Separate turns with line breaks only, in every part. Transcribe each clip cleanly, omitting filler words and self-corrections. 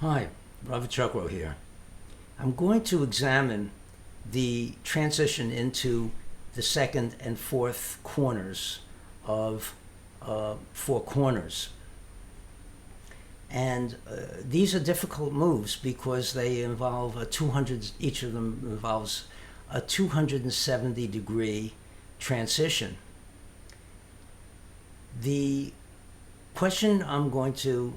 Hi, Robert Chuckrow here. I'm going to examine the transition into the second and fourth corners of four corners. And these are difficult moves because they involve each of them involves a 270 degree transition. The question I'm going to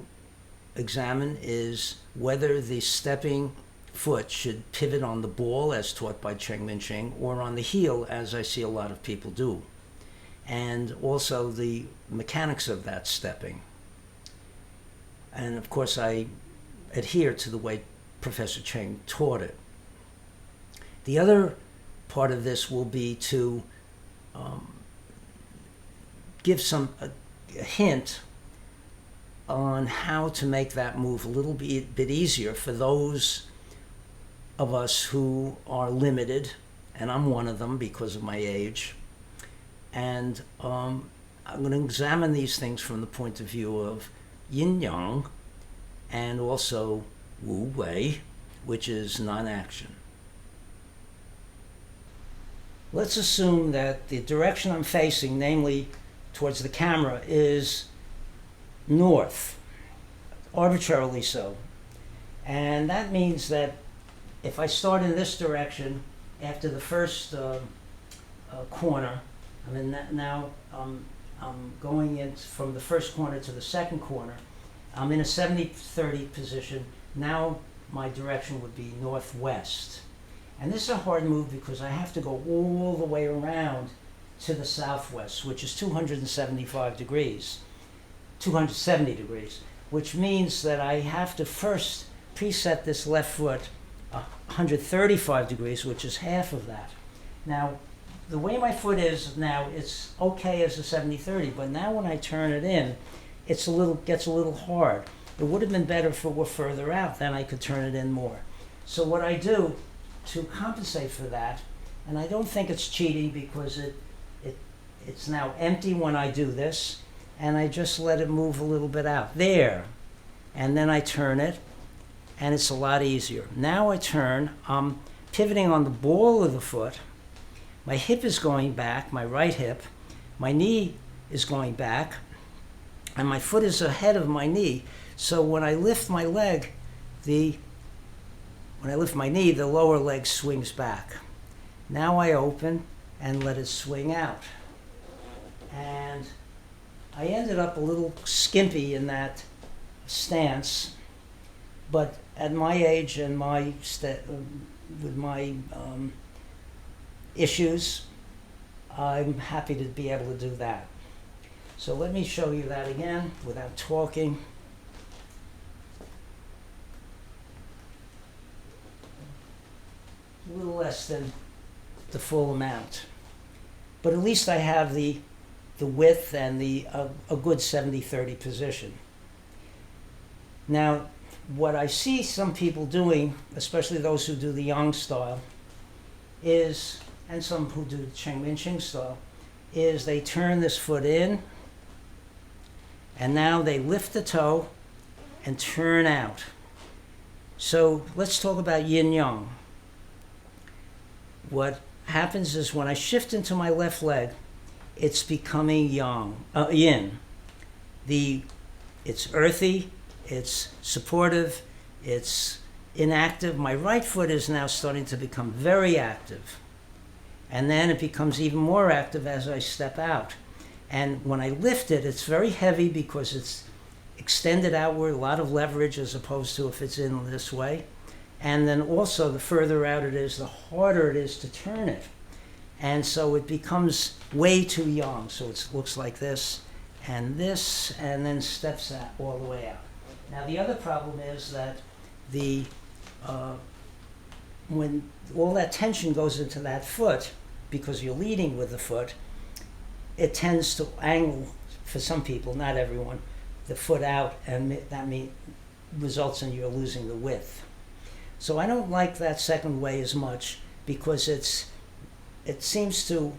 examine is whether the stepping foot should pivot on the ball as taught by Cheng Man-ch'ing or on the heel as I see a lot of people do, and also the mechanics of that stepping. And of course I adhere to the way Professor Cheng taught it. The other part of this will be to give a hint on how to make that move a little bit easier for those of us who are limited, and I'm one of them because of my age. And I'm going to examine these things from the point of view of yin-yang and also wuwei, which is non-action. Let's assume that the direction I'm facing, namely towards the camera, is north, arbitrarily so. And that means that if I start in this direction after the first corner, I mean now I'm going in from the first corner to the second corner. I'm in a 70-30 position. Now my direction would be northwest. And this is a hard move because I have to go all the way around to the southwest, which is 270 degrees, which means that I have to first preset this left foot 135 degrees, which is half of that. Now, the way my foot is now, it's okay as a 70-30, but now when I turn it in, gets a little hard. It would have been better if it were further out, then I could turn it in more. So what I do to compensate for that, and I don't think it's cheating because it's now empty when I do this, and I just let it move a little bit out. There. And then I turn it, and it's a lot easier. Now I turn, I'm pivoting on the ball of the foot. My hip is going back, my right hip. My knee is going back, and my foot is ahead of my knee. So when I lift my leg, when I lift my knee, the lower leg swings back. Now I open and let it swing out. And I ended up a little skimpy in that stance, but at my age and with my issues, I'm happy to be able to do that. So let me show you that again without talking. A little less than the full amount, but at least I have the width and a good 70-30 position. Now, what I see some people doing, especially those who do the Yang style, is, and some who do the Cheng Man-ch'ing style, is they turn this foot in, and now they lift the toe and turn out. So let's talk about yin-yang. What happens is when I shift into my left leg, it's becoming yin. It's earthy, it's supportive, it's inactive. My right foot is now starting to become very active. And then it becomes even more active as I step out. And when I lift it, it's very heavy because it's extended outward, a lot of leverage as opposed to if it's in this way. And then also the further out it is, the harder it is to turn it. And so it becomes way too young. So it looks like this, and then steps out all the way out. Now the other problem is that when all that tension goes into that foot, because you're leading with the foot, it tends to angle, for some people, not everyone, the foot out, and that results in you losing the width. So I don't like that second way as much because it seems to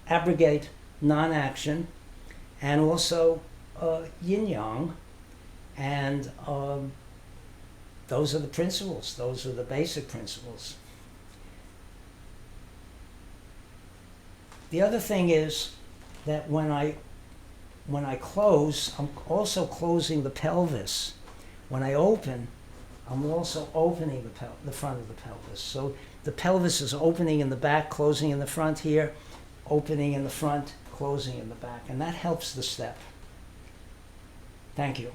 abrogate non-action and also yin-yang, and those are the principles. Those are the basic principles. The other thing is that when I close, I'm also closing the pelvis. When I open, I'm also opening the front of the pelvis. So the pelvis is opening in the back, closing in the front here, opening in the front, closing in the back, and that helps the step. Thank you.